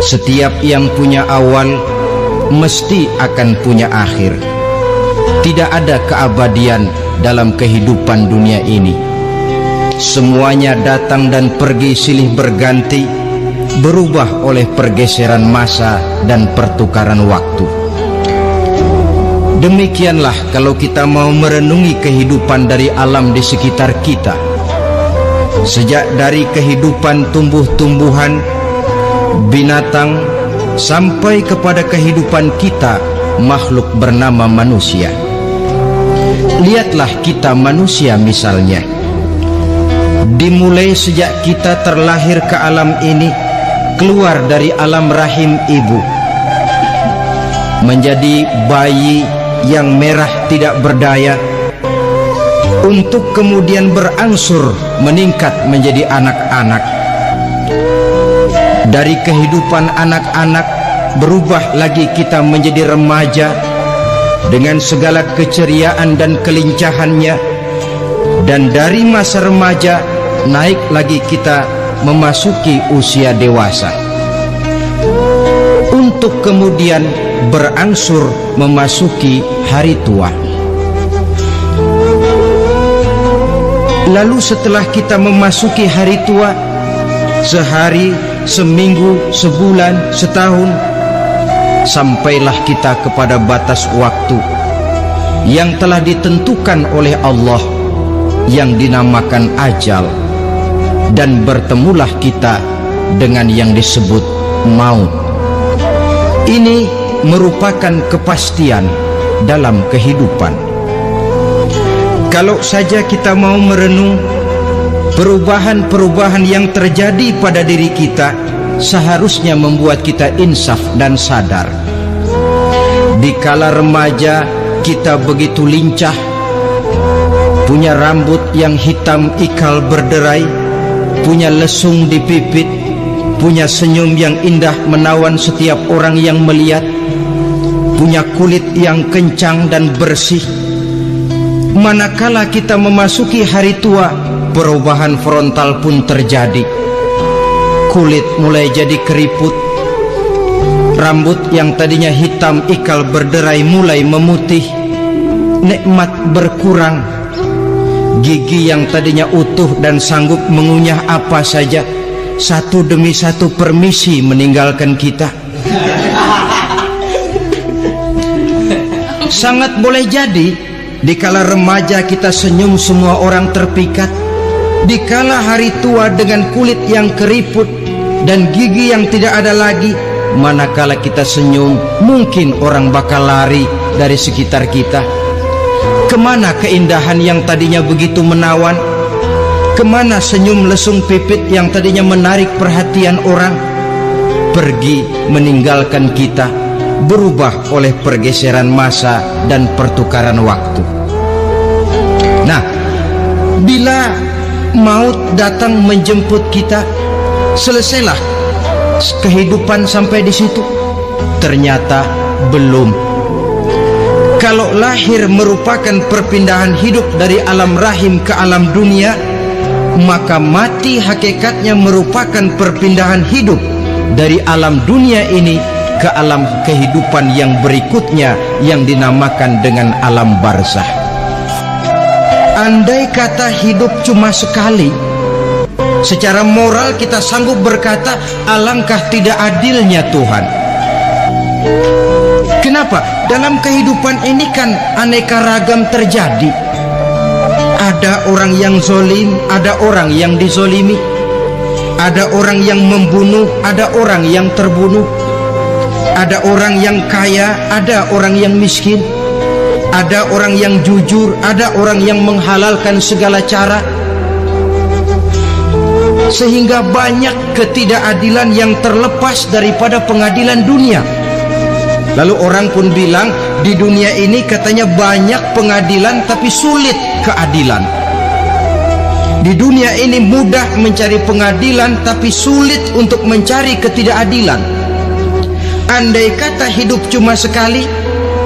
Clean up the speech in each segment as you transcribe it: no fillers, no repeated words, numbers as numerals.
Setiap yang punya awal mesti akan punya akhir. Tidak ada keabadian dalam kehidupan dunia ini. Semuanya datang dan pergi silih berganti, berubah oleh pergeseran masa dan pertukaran waktu. Demikianlah kalau kita mau merenungi kehidupan dari alam di sekitar kita. Sejak dari kehidupan tumbuh-tumbuhan, binatang, sampai kepada kehidupan kita, makhluk bernama manusia. Lihatlah kita manusia misalnya. Dimulai sejak kita terlahir ke alam ini, keluar dari alam rahim ibu, menjadi bayi yang merah tidak berdaya, untuk kemudian berangsur meningkat menjadi anak-anak. Dari kehidupan anak-anak berubah lagi kita menjadi remaja dengan segala keceriaan dan kelincahannya, dan dari masa remaja naik lagi kita memasuki usia dewasa, untuk kemudian berangsur memasuki hari tua. Lalu setelah kita memasuki hari tua, sehari, seminggu, sebulan, setahun, sampailah kita kepada batas waktu yang telah ditentukan oleh Allah, yang dinamakan ajal, dan bertemulah kita dengan yang disebut maut. Ini merupakan kepastian dalam kehidupan. Kalau saja kita mau merenung perubahan-perubahan yang terjadi pada diri kita, seharusnya membuat kita insaf dan sadar. Dikala remaja kita begitu lincah, punya rambut yang hitam ikal berderai, punya lesung di pipit, punya senyum yang indah menawan setiap orang yang melihat, punya kulit yang kencang dan bersih. Manakala kita memasuki hari tua, perubahan frontal pun terjadi. Kulit mulai jadi keriput, rambut yang tadinya hitam ikal berderai mulai memutih, nikmat berkurang, gigi yang tadinya utuh dan sanggup mengunyah apa saja, satu demi satu permisi meninggalkan kita. Sangat boleh jadi dikala remaja kita senyum semua orang terpikat. Dikala hari tua dengan kulit yang keriput dan gigi yang tidak ada lagi, manakala kita senyum mungkin orang bakal lari dari sekitar kita. Kemana keindahan yang tadinya begitu menawan? Kemana senyum lesung pipit yang tadinya menarik perhatian orang? Pergi meninggalkan kita, berubah oleh pergeseran masa dan pertukaran waktu. Nah, bila maut datang menjemput kita, selesailah kehidupan sampai di situ? Ternyata belum. Kalau lahir merupakan perpindahan hidup dari alam rahim ke alam dunia, maka mati hakikatnya merupakan perpindahan hidup dari alam dunia ini ke alam kehidupan yang berikutnya, yang dinamakan dengan alam barzah. Andai kata hidup cuma sekali, secara moral kita sanggup berkata, alangkah tidak adilnya Tuhan. Kenapa? Dalam kehidupan ini kan aneka ragam terjadi. Ada orang yang zolim, ada orang yang dizolimi, ada orang yang membunuh, ada orang yang terbunuh, ada orang yang kaya, ada orang yang miskin, ada orang yang jujur, ada orang yang menghalalkan segala cara. Sehingga banyak ketidakadilan yang terlepas daripada pengadilan dunia. Lalu orang pun bilang, di dunia ini katanya banyak pengadilan tapi sulit keadilan. Di dunia ini mudah mencari pengadilan tapi sulit untuk mencari ketidakadilan. Andai kata hidup cuma sekali,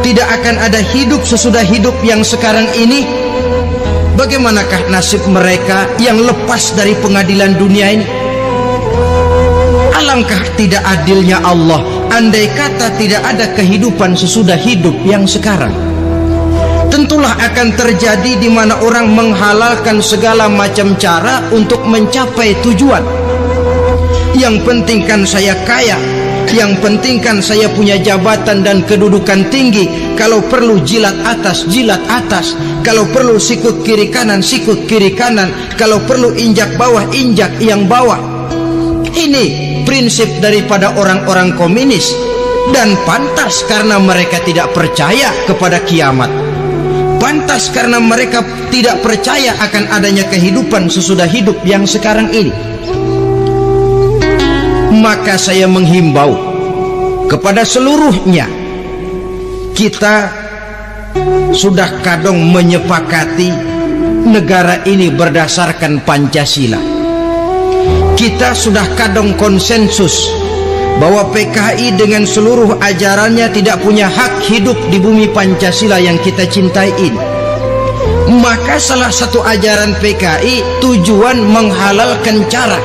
tidak akan ada hidup sesudah hidup yang sekarang ini. Bagaimanakah nasib mereka yang lepas dari pengadilan dunia ini? Alangkah tidak adilnya Allah andai kata tidak ada kehidupan sesudah hidup yang sekarang. Tentulah akan terjadi di mana orang menghalalkan segala macam cara untuk mencapai tujuan. Yang penting kan saya kaya, yang penting kan saya punya jabatan dan kedudukan tinggi. Kalau perlu jilat atas, kalau perlu sikut kiri kanan, sikut kiri kanan, kalau perlu injak bawah, injak yang bawah. Ini prinsip daripada orang-orang komunis, dan pantas karena mereka tidak percaya kepada kiamat. Pantas karena mereka tidak percaya akan adanya kehidupan sesudah hidup yang sekarang ini. Maka saya menghimbau kepada seluruhnya, kita sudah kadung menyepakati negara ini berdasarkan Pancasila. Kita sudah kadung konsensus bahwa PKI dengan seluruh ajarannya tidak punya hak hidup di bumi Pancasila yang kita cintai ini. Maka salah satu ajaran PKI tujuan menghalalkan cara.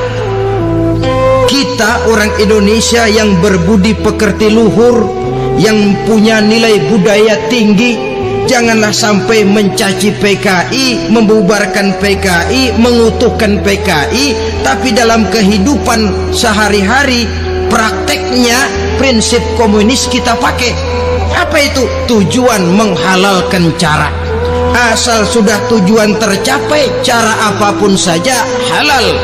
Kita orang Indonesia yang berbudi pekerti luhur, yang punya nilai budaya tinggi, janganlah sampai mencaci PKI, membubarkan PKI, mengutuhkan PKI, tapi dalam kehidupan sehari-hari prakteknya prinsip komunis kita pakai. Apa itu? Tujuan menghalalkan cara. Asal sudah tujuan tercapai, cara apapun saja halal.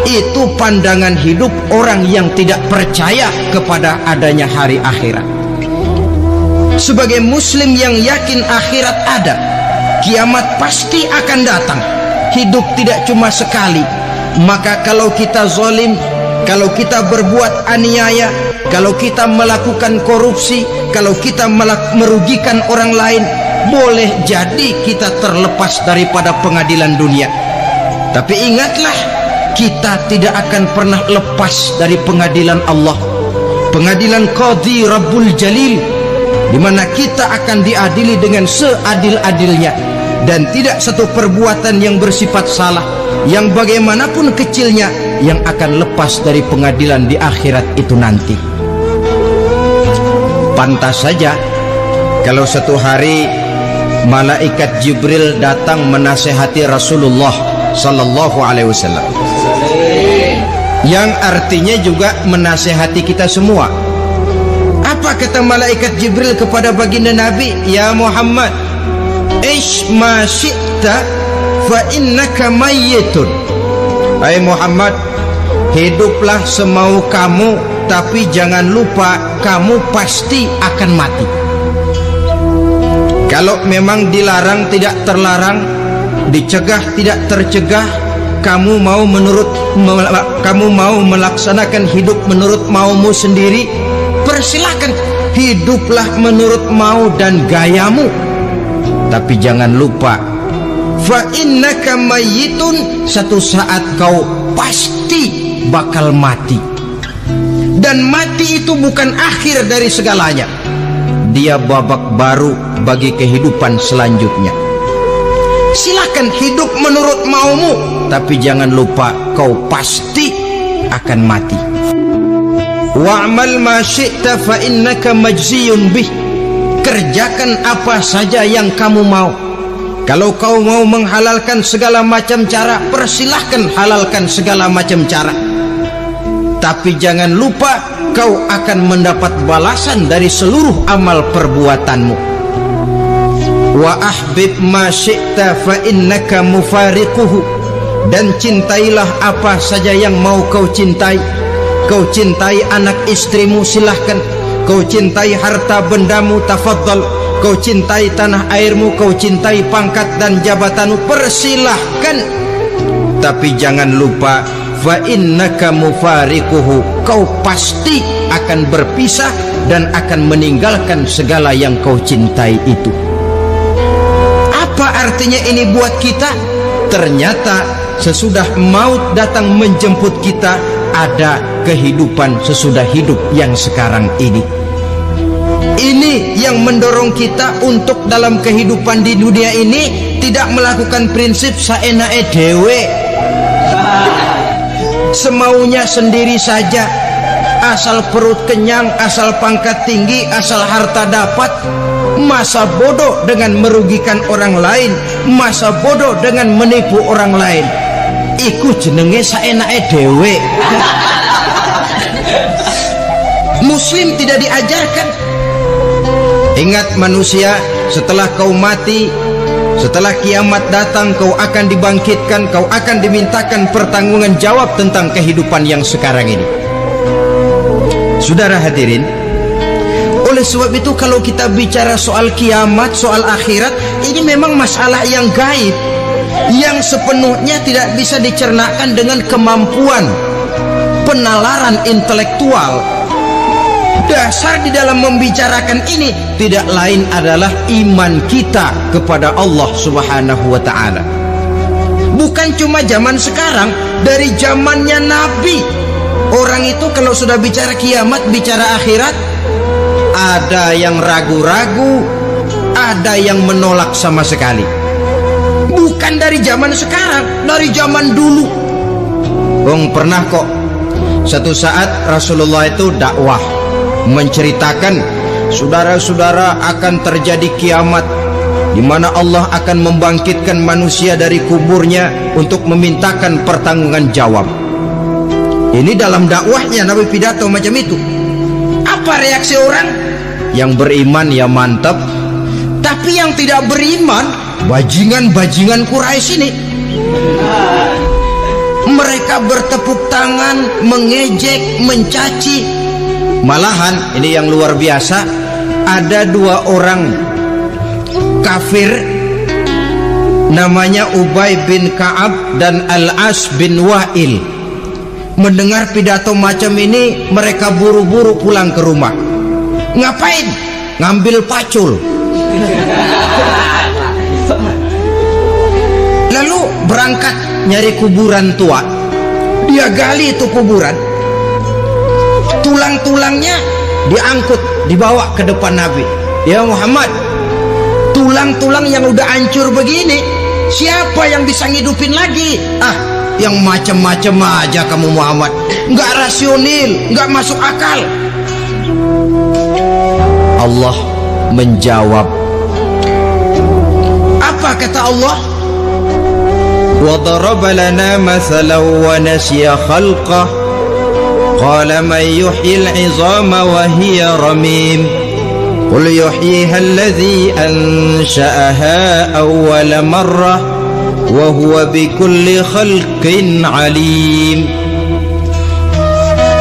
Itu pandangan hidup orang yang tidak percaya kepada adanya hari akhirat. Sebagai muslim yang yakin akhirat ada, kiamat pasti akan datang. Hidup tidak cuma sekali. Maka kalau kita zalim, kalau kita berbuat aniaya, kalau kita melakukan korupsi, kalau kita merugikan orang lain, boleh jadi kita terlepas daripada pengadilan dunia. Tapi ingatlah, kita tidak akan pernah lepas dari pengadilan Allah, pengadilan Qadhi Rabbul Jalil, di mana kita akan diadili dengan seadil-adilnya, dan tidak satu perbuatan yang bersifat salah, yang bagaimanapun kecilnya, yang akan lepas dari pengadilan di akhirat itu nanti. Pantas saja kalau satu hari malaikat Jibril datang menasehati Rasulullah sallallahu alaihi wasallam, yang artinya juga menasehati kita semua. Apa kata malaikat Jibril kepada baginda Nabi? Ya Muhammad, ish ma syi'ta fa innaka mayyitun. Hai Muhammad, hiduplah semau kamu, tapi jangan lupa kamu pasti akan mati. Kalau memang dilarang tidak terlarang, dicegah tidak tercegah, kamu mau melaksanakan hidup menurut maumu sendiri, persilahkan, hiduplah menurut mau dan gayamu. Tapi jangan lupa, fa innaka mayyitun, satu saat kau pasti bakal mati. Dan mati itu bukan akhir dari segalanya, dia babak baru bagi kehidupan selanjutnya. Silakan hidup menurut maumu, tapi jangan lupa kau pasti akan mati. Wa'mal ma syi'ta fa innaka majziyun bih. Kerjakan apa saja yang kamu mau. Kalau kau mau menghalalkan segala macam cara, persilahkan halalkan segala macam cara. Tapi jangan lupa kau akan mendapat balasan dari seluruh amal perbuatanmu. Wa ahbib ma syi'ta fa innaka mufariquhu. Dan cintailah apa saja yang mau kau cintai. Kau cintai anak istrimu, silahkan. Kau cintai harta bendamu, tafadhal. Kau cintai tanah airmu, kau cintai pangkat dan jabatanmu, persilahkan. Tapi jangan lupa, fa innaka mufariquhu, kau pasti akan berpisah dan akan meninggalkan segala yang kau cintai itu. Apa artinya ini buat kita? Ternyata sesudah maut datang menjemput kita, ada kehidupan sesudah hidup yang sekarang ini. Ini yang mendorong kita untuk dalam kehidupan di dunia ini tidak melakukan prinsip saenake dhewe, semaunya sendiri saja. asal perut kenyang, asal pangkat tinggi, asal harta dapat. Masa bodoh dengan merugikan orang lain, masa bodoh dengan menipu orang lain. Iku jenenge saenake dhewe. Muslim tidak diajarkan. Ingat manusia, setelah kau mati, setelah kiamat datang, kau akan dibangkitkan, kau akan dimintakan pertanggungan jawab tentang kehidupan yang sekarang ini. Saudara hadirin, oleh sebab itu kalau kita bicara soal kiamat, soal akhirat, ini memang masalah yang gaib, yang sepenuhnya tidak bisa dicernakan dengan kemampuan penalaran intelektual. Dasar di dalam membicarakan ini tidak lain adalah iman kita kepada Allah Subhanahu wa ta'ala. Bukan cuma zaman sekarang, dari zamannya Nabi, orang itu kalau sudah bicara kiamat, bicara akhirat, ada yang ragu-ragu, ada yang menolak sama sekali. Bukan dari zaman sekarang, dari zaman dulu. Pernah kok satu saat Rasulullah itu dakwah menceritakan, saudara-saudara, akan terjadi kiamat di mana Allah akan membangkitkan manusia dari kuburnya untuk memintakan pertanggungan jawab. Ini dalam dakwahnya Nabi pidato macam itu. Apa reaksi orang? Yang beriman ya mantap, tapi yang tidak beriman, bajingan-bajingan Quraisy ini, mereka bertepuk tangan, mengejek, mencaci. Malahan ini yang luar biasa, ada dua orang kafir namanya Ubay bin Ka'ab dan Al-As bin Wa'il. Mendengar pidato macam ini, mereka buru-buru pulang ke rumah. Ngapain? Ngambil pacul. Lalu berangkat nyari kuburan tua. Dia gali itu kuburan, tulang-tulangnya diangkut, dibawa ke depan Nabi. Ya Muhammad, tulang-tulang yang udah hancur begini, siapa yang bisa ngidupin lagi? Yang macam-macam aja kamu Muhammad, nggak rasional, nggak masuk akal. Allah menjawab. Apa kata Allah? Wa daraba lana mathalan wa nasiya khalqah qala man yuhyil 'izama wa hiya ramim qul yuhyiha alladhi ansha'aha awwala marrah wa huwa bikulli khalqin 'alim.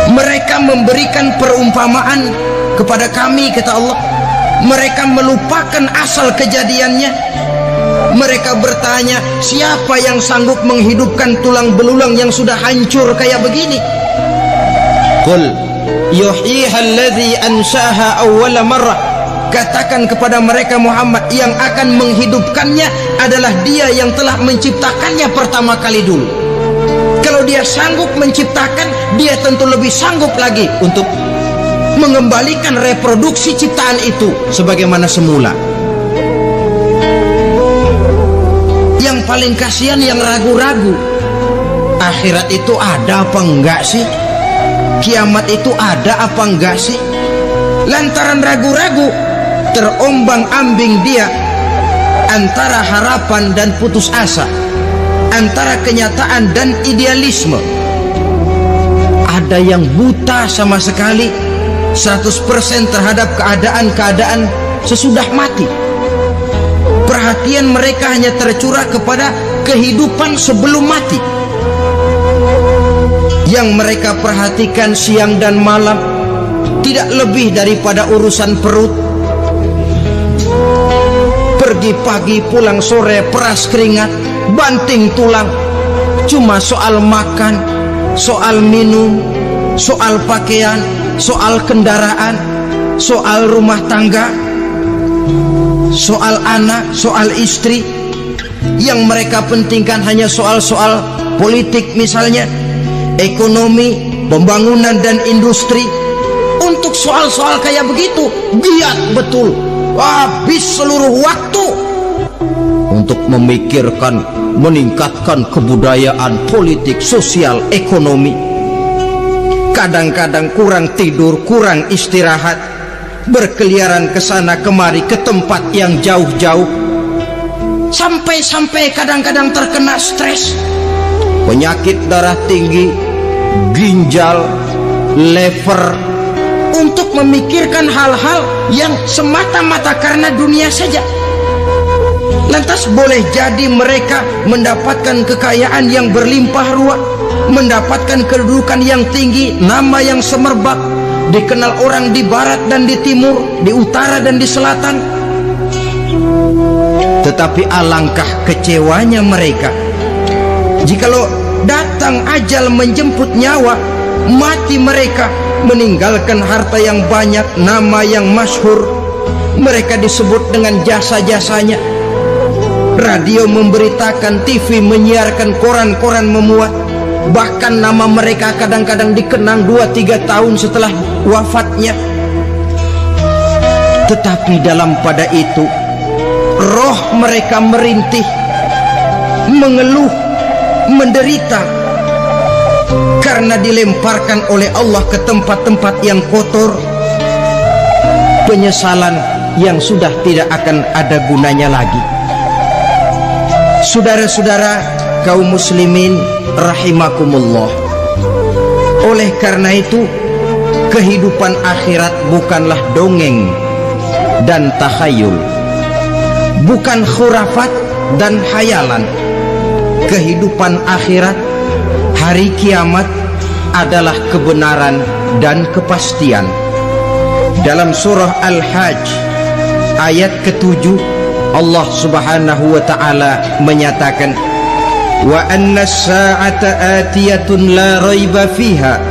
Mereka memberikan perumpamaan kepada kami, kata Allah. Mereka melupakan asal kejadiannya. Mereka bertanya, siapa yang sanggup menghidupkan tulang belulang yang sudah hancur kayak begini? Qul yuhyiha alladhi ansha'aha awwala marrah. Katakan kepada mereka Muhammad, yang akan menghidupkannya adalah Dia yang telah menciptakannya pertama kali dulu. Kalau Dia sanggup menciptakan, Dia tentu lebih sanggup lagi untuk mengembalikan reproduksi ciptaan itu sebagaimana semula. Yang paling kasihan yang ragu-ragu, akhirat itu ada apa enggak sih? Kiamat itu ada apa enggak sih? Lantaran ragu-ragu, terombang-ambing dia antara harapan dan putus asa, antara kenyataan dan idealisme. Ada yang buta sama sekali 100% terhadap keadaan-keadaan sesudah mati. Perhatian mereka hanya tercurah kepada kehidupan sebelum mati. Yang mereka perhatikan siang dan malam tidak lebih daripada urusan perut. Pergi pagi pulang sore, peras keringat, banting tulang. Cuma soal makan, soal minum, soal pakaian, soal kendaraan, soal rumah tangga, soal anak, soal istri. Yang mereka pentingkan hanya soal-soal politik misalnya, ekonomi, pembangunan dan industri. Untuk soal-soal kayak begitu, giat betul, habis seluruh waktu untuk memikirkan, meningkatkan kebudayaan, politik, sosial, ekonomi. Kadang-kadang kurang tidur, kurang istirahat, berkeliaran ke sana kemari ke tempat yang jauh-jauh, sampai-sampai kadang-kadang terkena stres, penyakit darah tinggi, ginjal, lever, untuk memikirkan hal-hal yang semata-mata karena dunia saja. Lantas boleh jadi mereka mendapatkan kekayaan yang berlimpah ruah, mendapatkan kedudukan yang tinggi, nama yang semerbak, dikenal orang di barat dan di timur, di utara dan di selatan. Tetapi alangkah kecewanya mereka jikalau datang ajal menjemput nyawa, mati mereka, meninggalkan harta yang banyak, nama yang masyhur. Mereka disebut dengan jasa-jasanya. Radio memberitakan, TV menyiarkan, koran-koran memuat. Bahkan nama mereka kadang-kadang dikenang 2-3 tahun setelah wafatnya. Tetapi dalam pada itu, roh mereka merintih, mengeluh, menderita, karena dilemparkan oleh Allah ke tempat-tempat yang kotor, penyesalan yang sudah tidak akan ada gunanya lagi. Saudara-saudara kaum muslimin rahimakumullah, oleh karena itu kehidupan akhirat bukanlah dongeng dan takhayul, bukan khurafat dan hayalan. Kehidupan akhirat, hari kiamat, adalah kebenaran dan kepastian. Dalam surah Al-Hajj ayat ke-7, Allah subhanahu wa ta'ala menyatakan, wa anna as-sa'ata atiyatun la raiba fiha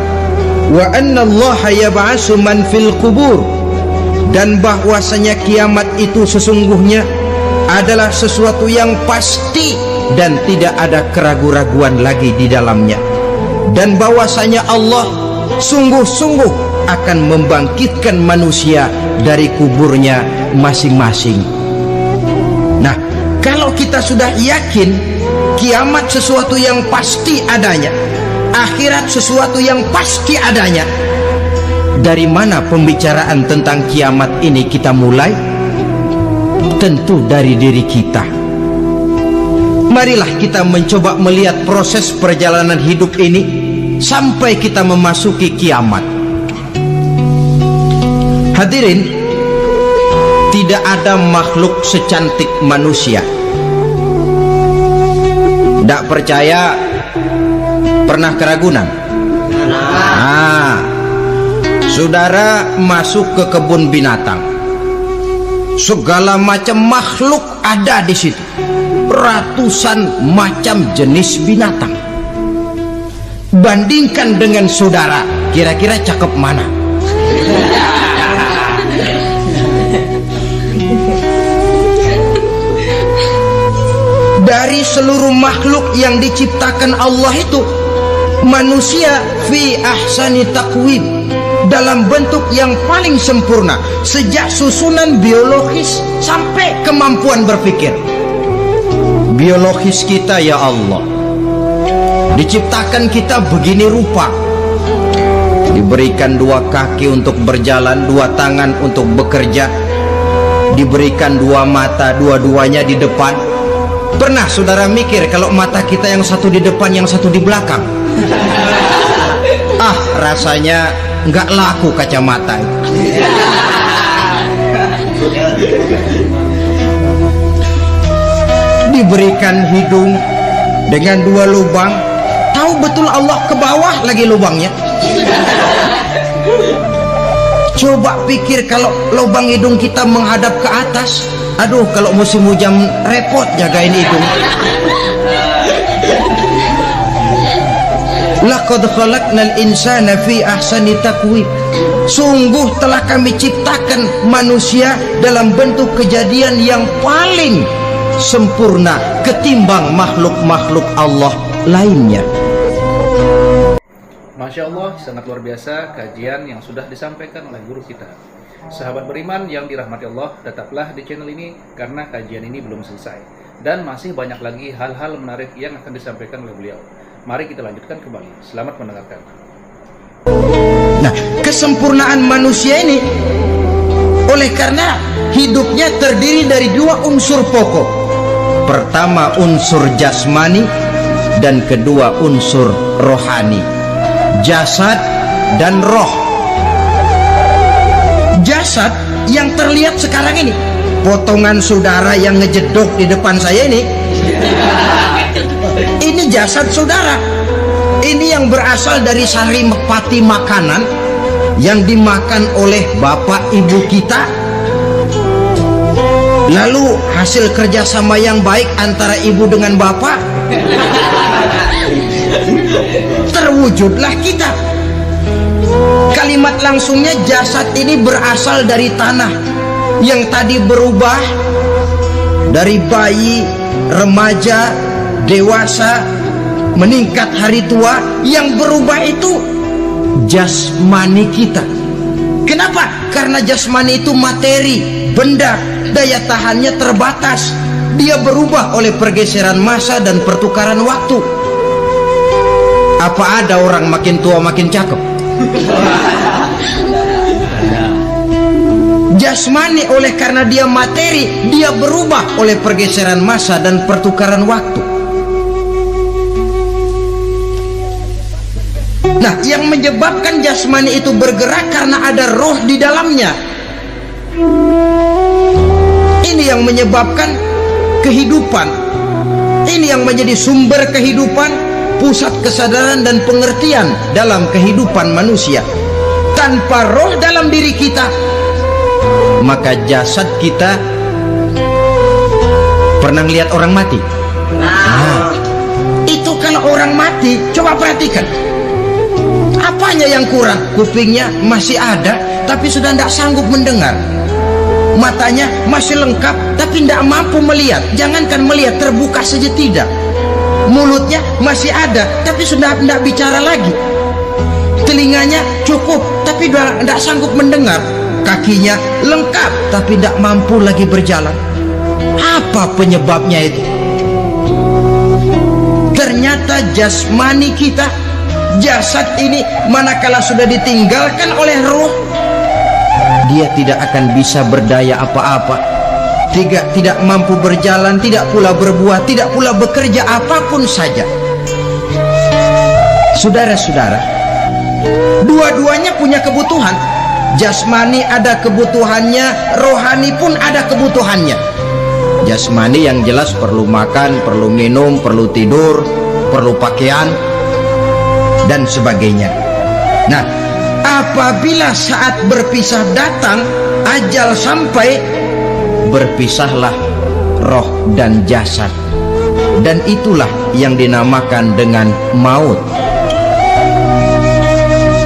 wa anna Allah yab'asu man fil qubur, dan bahwasanya kiamat itu sesungguhnya adalah sesuatu yang pasti dan tidak ada keraguan-raguan lagi di dalamnya, dan bahwasanya Allah sungguh-sungguh akan membangkitkan manusia dari kuburnya masing-masing. Nah, kalau kita sudah yakin kiamat sesuatu yang pasti adanya, akhirat sesuatu yang pasti adanya, dari mana pembicaraan tentang kiamat ini kita mulai? Tentu dari diri kita. Marilah kita mencoba melihat proses perjalanan hidup ini sampai kita memasuki kiamat. Hadirin, tidak ada makhluk secantik manusia. Tidak percaya? Pernah ke Ragunan? Nah, saudara masuk ke kebun binatang, segala macam makhluk ada di situ, ratusan macam jenis binatang. Bandingkan dengan saudara, kira-kira cakep mana? Dari seluruh makhluk yang diciptakan Allah itu, manusia fi ahsani taqwim, dalam bentuk yang paling sempurna, sejak susunan biologis sampai kemampuan berpikir. Biologis kita, ya Allah, diciptakan kita begini rupa, diberikan 2 kaki untuk berjalan, 2 tangan untuk bekerja, diberikan 2 mata, dua-duanya di depan. Pernah saudara mikir kalau mata kita yang satu di depan, yang satu di belakang? Ah, rasanya nggak laku kacamata. Diberikan hidung dengan 2 lubang, tahu betul Allah ke bawah lagi lubangnya. Coba pikir kalau lubang hidung kita menghadap ke atas. Aduh, kalau musim hujan repot jagain hidung. Laqad khalaqnal insana fi ahsani taqwim. Sungguh telah kami ciptakan manusia dalam bentuk kejadian yang paling sempurna ketimbang makhluk-makhluk Allah lainnya. Masya Allah, sangat luar biasa kajian yang sudah disampaikan oleh guru kita. Sahabat beriman yang dirahmati Allah, tetaplah di channel ini karena kajian ini belum selesai dan masih banyak lagi hal-hal menarik yang akan disampaikan oleh beliau. Mari kita lanjutkan kembali. Selamat mendengarkan. kesempurnaan manusia ini oleh karena hidupnya terdiri dari dua unsur pokok. Pertama unsur jasmani dan kedua unsur rohani, jasad dan roh. Jasad yang terlihat sekarang ini, potongan saudara yang ngejedok di depan saya ini jasad saudara. Ini yang berasal dari sari mepati makanan yang dimakan oleh bapak ibu kita. Lalu hasil kerjasama yang baik antara ibu dengan bapak, terwujudlah kita. Kalimat langsungnya jasad ini berasal dari tanah yang tadi berubah dari bayi, remaja, dewasa, meningkat hari tua. Yang berubah itu jasmani kita. Kenapa? Karena jasmani itu materi, benda, daya tahannya terbatas. Dia berubah oleh pergeseran masa dan pertukaran waktu. Apa ada orang makin tua makin cakep? Jasmani oleh karena dia materi, dia berubah oleh pergeseran masa dan pertukaran waktu. Nah, yang menyebabkan jasmani itu bergerak karena ada roh di dalamnya. Ini yang menyebabkan kehidupan. Ini yang menjadi sumber kehidupan, pusat kesadaran dan pengertian dalam kehidupan manusia. Tanpa roh dalam diri kita, maka jasad kita. Pernah lihat orang mati? Nah, itu kalau orang mati, coba perhatikan. Apanya yang kurang? Kupingnya masih ada, tapi sudah tidak sanggup mendengar. Matanya masih lengkap, tapi tidak mampu melihat. Jangankan melihat, terbuka saja tidak. Mulutnya masih ada, tapi sudah tidak bicara lagi. Telinganya cukup, tapi sudah tidak sanggup mendengar. Kakinya lengkap, tapi tidak mampu lagi berjalan. Apa penyebabnya itu? Ternyata jasmani kita, jasad ini, manakala sudah ditinggalkan oleh roh, dia tidak akan bisa berdaya apa-apa, tidak mampu berjalan, tidak pula berbuat, tidak pula bekerja apapun saja. Saudara-saudara, dua-duanya punya kebutuhan. Jasmani ada kebutuhannya, rohani pun ada kebutuhannya. Jasmani yang jelas perlu makan, perlu minum, perlu tidur, perlu pakaian dan sebagainya. Nah, apabila saat berpisah datang, ajal sampai, berpisahlah roh dan jasad, dan itulah yang dinamakan dengan maut.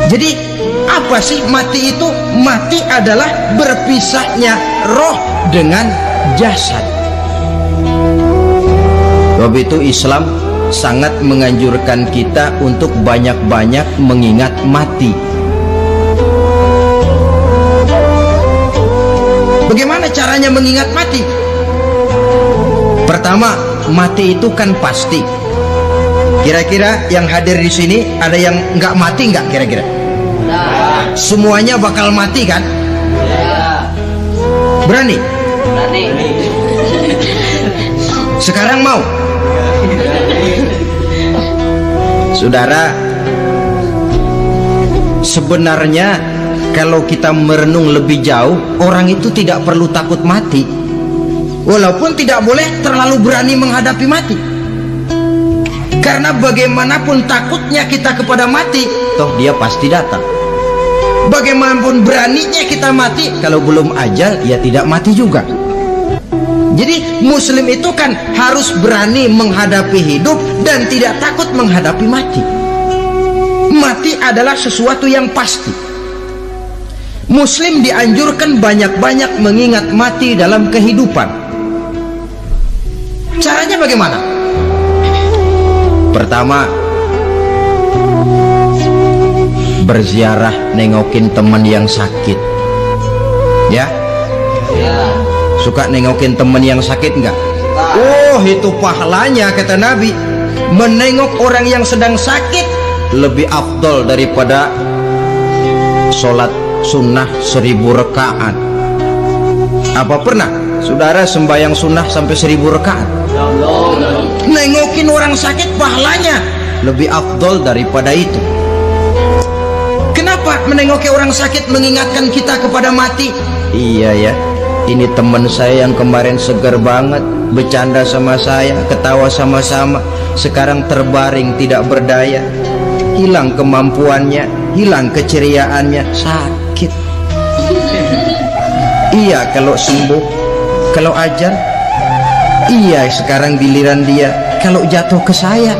Jadi apa sih mati itu? Mati adalah berpisahnya roh dengan jasad. Sebab itu Islam sangat menganjurkan kita untuk banyak-banyak mengingat mati. Bagaimana caranya mengingat mati? Pertama, mati itu kan pasti. Kira-kira yang hadir di sini ada yang nggak mati nggak kira-kira? Semuanya bakal mati kan? Berani? Berani. Sekarang mau? Saudara, sebenarnya kalau kita merenung lebih jauh, orang itu tidak perlu takut mati, walaupun tidak boleh terlalu berani menghadapi mati. Karena bagaimanapun takutnya kita kepada mati, toh dia pasti datang. Bagaimanapun beraninya kita mati, kalau belum ajal ya tidak mati juga. Jadi muslim itu kan harus berani menghadapi hidup dan tidak takut menghadapi mati. Mati adalah sesuatu yang pasti. Muslim dianjurkan banyak-banyak mengingat mati dalam kehidupan. Caranya bagaimana? Pertama, berziarah, nengokin teman yang sakit. Ya? Suka nengokin teman yang sakit enggak? Oh, itu pahalanya kata Nabi. Menengok orang yang sedang sakit lebih afdol daripada sholat sunnah 1000 rakaat. Apa pernah saudara sembahyang sunnah sampai 1000 rakaat? Nengokin orang sakit pahalanya lebih afdol daripada itu. Kenapa menengoki orang sakit mengingatkan kita kepada mati? Iya ya, ini teman saya yang kemarin segar banget, bercanda sama saya, ketawa sama-sama, sekarang terbaring tidak berdaya, hilang kemampuannya, hilang keceriaannya, sakit. Iya kalau sembuh, kalau ajal. Iya sekarang giliran dia kalau jatuh ke saya.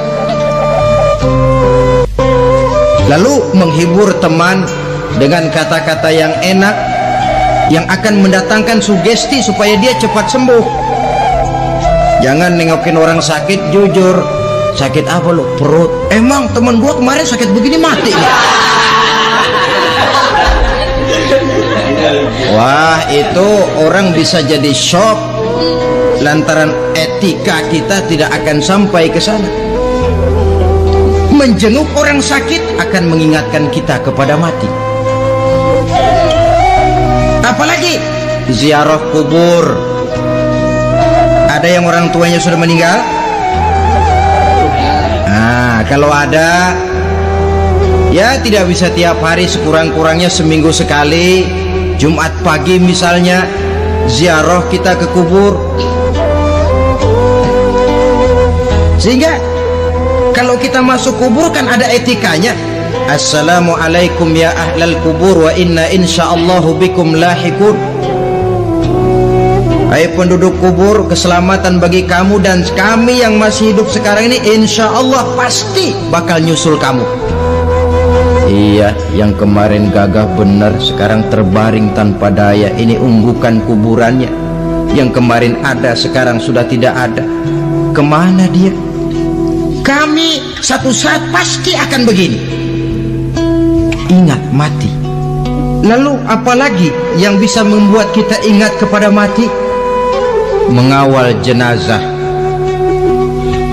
Lalu menghibur teman dengan kata-kata yang enak yang akan mendatangkan sugesti supaya dia cepat sembuh. Jangan nengokin orang sakit jujur. Sakit apa lo? Perut. Emang teman gua kemarin sakit begini mati nih. Wah, itu orang bisa jadi shock lantaran etika kita tidak akan sampai ke sana. Menjenguk orang sakit akan mengingatkan kita kepada mati. Apalagi ziarah kubur. Ada yang orang tuanya sudah meninggal? Nah, kalau ada, ya tidak bisa tiap hari, sekurang-kurangnya seminggu sekali. Jumat pagi misalnya ziarah kita ke kubur. Sehingga kalau kita masuk kubur kan ada etikanya. Assalamualaikum ya ahlal kubur wa inna insyaallahu bikum lahikun. Hai penduduk kubur, keselamatan bagi kamu dan kami yang masih hidup sekarang ini insyaallah pasti bakal nyusul kamu. Iya, yang kemarin gagah benar sekarang terbaring tanpa daya. Ini unggukan kuburannya. Yang kemarin ada sekarang sudah tidak ada. Kemana dia? Kami satu saat pasti akan begini. Ingat mati. Lalu apalagi yang bisa membuat kita ingat kepada mati? Mengawal jenazah.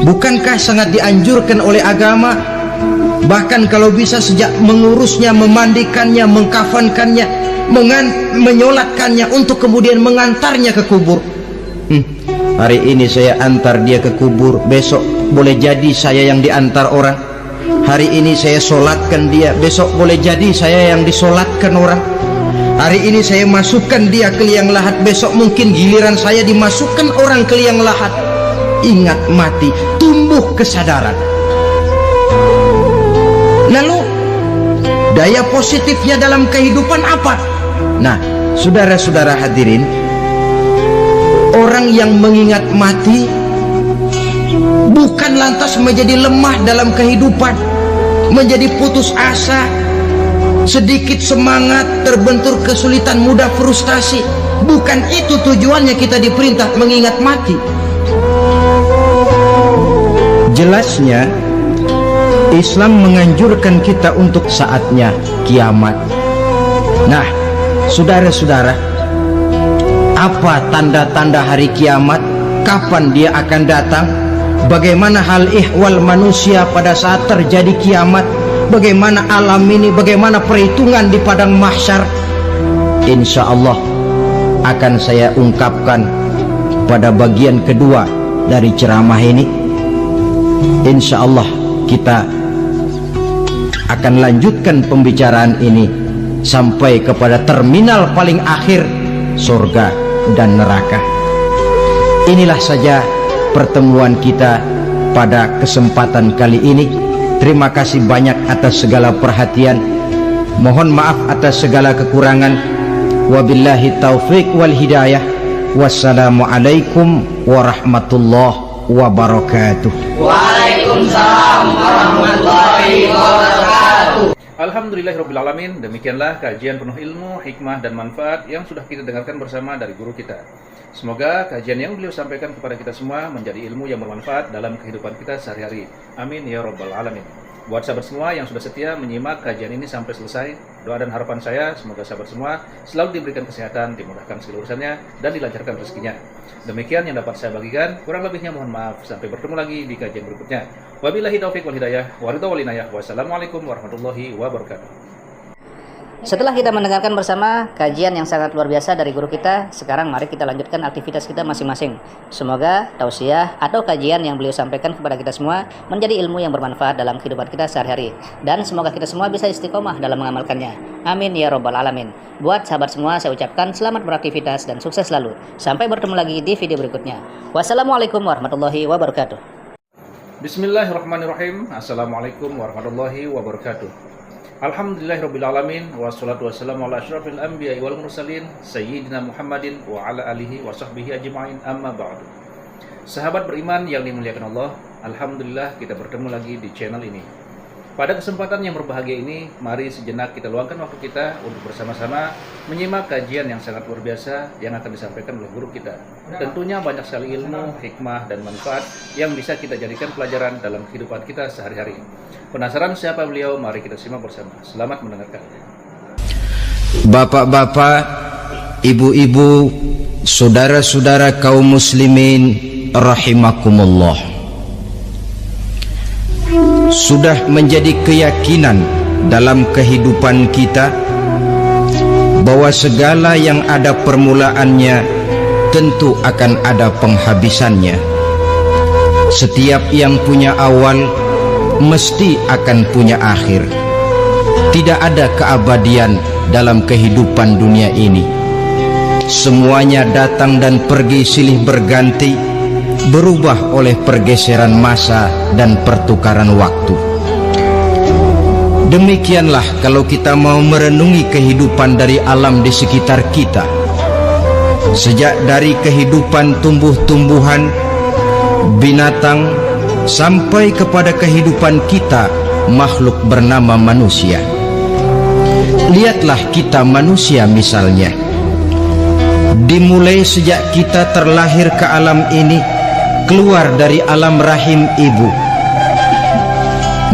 Bukankah sangat dianjurkan oleh agama? Bahkan kalau bisa sejak mengurusnya, memandikannya, mengkafankannya, menyolatkannya untuk kemudian mengantarnya ke kubur. Hari ini saya antar dia ke kubur, besok boleh jadi saya yang diantar orang. Hari ini saya solatkan dia, besok boleh jadi saya yang disolatkan orang. Hari ini saya masukkan dia ke liang lahat, besok mungkin giliran saya dimasukkan orang ke liang lahat. Ingat mati, tumbuh kesadaran. Lalu daya positifnya dalam kehidupan apa? Nah, saudara-saudara hadirin, orang yang mengingat mati bukan lantas menjadi lemah dalam kehidupan, menjadi putus asa, sedikit semangat, terbentur kesulitan, mudah frustasi. Bukan itu tujuannya kita diperintah mengingat mati. Jelasnya Islam menganjurkan kita untuk saatnya kiamat. Nah, saudara-saudara, apa tanda-tanda hari kiamat? Kapan dia akan datang? Bagaimana hal ihwal manusia pada saat terjadi kiamat? Bagaimana alam ini? Bagaimana perhitungan di padang mahsyar? Insya Allah akan saya ungkapkan pada bagian kedua dari ceramah ini. Insya Allah kita akan lanjutkan pembicaraan ini sampai kepada terminal paling akhir, surga dan neraka. Inilah saja pertemuan kita pada kesempatan kali ini. Terima kasih banyak atas segala perhatian. Mohon maaf atas segala kekurangan. Wabillahi taufiq wal hidayah. Wassalamualaikum warahmatullahi wabarakatuh. Waalaikumsalam warahmatullahi wabarakatuh. Alhamdulillahirrabbilalamin. Demikianlah kajian penuh ilmu, hikmah dan manfaat yang sudah kita dengarkan bersama dari guru kita. Semoga kajian yang beliau sampaikan kepada kita semua menjadi ilmu yang bermanfaat dalam kehidupan kita sehari-hari. Amin ya rabbal alamin. Buat sahabat semua yang sudah setia menyimak kajian ini sampai selesai, doa dan harapan saya semoga sahabat semua selalu diberikan kesehatan, dimudahkan segala urusannya, dan dilancarkan rezekinya. Demikian yang dapat saya bagikan, kurang lebihnya mohon maaf. Sampai bertemu lagi di kajian berikutnya. Wabillahi taufiq wal hidayah, waridha wal inayah. Wassalamualaikum warahmatullahi wabarakatuh. Setelah kita mendengarkan bersama kajian yang sangat luar biasa dari guru kita, sekarang mari kita lanjutkan aktivitas kita masing-masing. Semoga tausiah atau kajian yang beliau sampaikan kepada kita semua menjadi ilmu yang bermanfaat dalam kehidupan kita sehari-hari. Dan semoga kita semua bisa istiqomah dalam mengamalkannya. Amin ya robbal alamin. Buat sahabat semua, saya ucapkan selamat beraktivitas dan sukses selalu. Sampai bertemu lagi di video berikutnya. Wassalamualaikum warahmatullahi wabarakatuh. Bismillahirrahmanirrahim. Assalamualaikum warahmatullahi wabarakatuh. Alhamdulillahirrabbilalamin. Wassalatu wassalamu ala asyrafil anbiya wal mursalin Sayyidina Muhammadin wa ala alihi wa sahbihi ajma'in, amma ba'du. Sahabat beriman yang dimuliakan Allah, Alhamdulillah kita bertemu lagi di channel ini. Pada kesempatan yang berbahagia ini, mari sejenak kita luangkan waktu kita untuk bersama-sama menyimak kajian yang sangat luar biasa yang akan disampaikan oleh guru kita. Tentunya banyak sekali ilmu, hikmah, dan manfaat yang bisa kita jadikan pelajaran dalam kehidupan kita sehari-hari. Penasaran siapa beliau? Mari kita simak bersama. Selamat mendengarkan. Bapak-bapak, ibu-ibu, saudara-saudara kaum muslimin rahimakumullah. Sudah menjadi keyakinan dalam kehidupan kita bahwa segala yang ada permulaannya tentu akan ada penghabisannya. Setiap yang punya awal mesti akan punya akhir. Tidak ada keabadian dalam kehidupan dunia ini. Semuanya datang dan pergi silih berganti, berubah oleh pergeseran masa dan pertukaran waktu. Demikianlah kalau kita mau merenungi kehidupan dari alam di sekitar kita. Sejak dari kehidupan tumbuh-tumbuhan, binatang, sampai kepada kehidupan kita, makhluk bernama manusia. Lihatlah kita manusia misalnya. Dimulai sejak kita terlahir ke alam ini, keluar dari alam rahim ibu,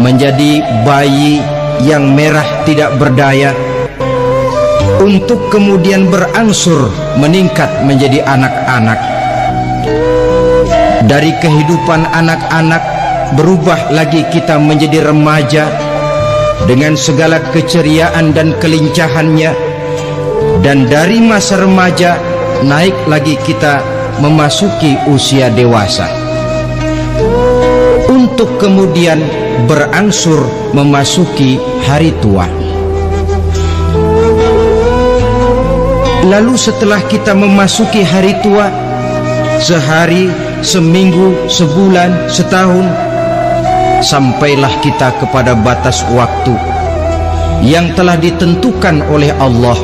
menjadi bayi yang merah tidak berdaya, untuk kemudian berangsur meningkat menjadi anak-anak. Dari kehidupan anak-anak berubah lagi kita menjadi remaja dengan segala keceriaan dan kelincahannya, dan dari masa remaja naik lagi kita memasuki usia dewasa, untuk kemudian berangsur memasuki hari tua. Lalu setelah kita memasuki hari tua, sehari, seminggu, sebulan, setahun, sampailah kita kepada batas waktu yang telah ditentukan oleh Allah,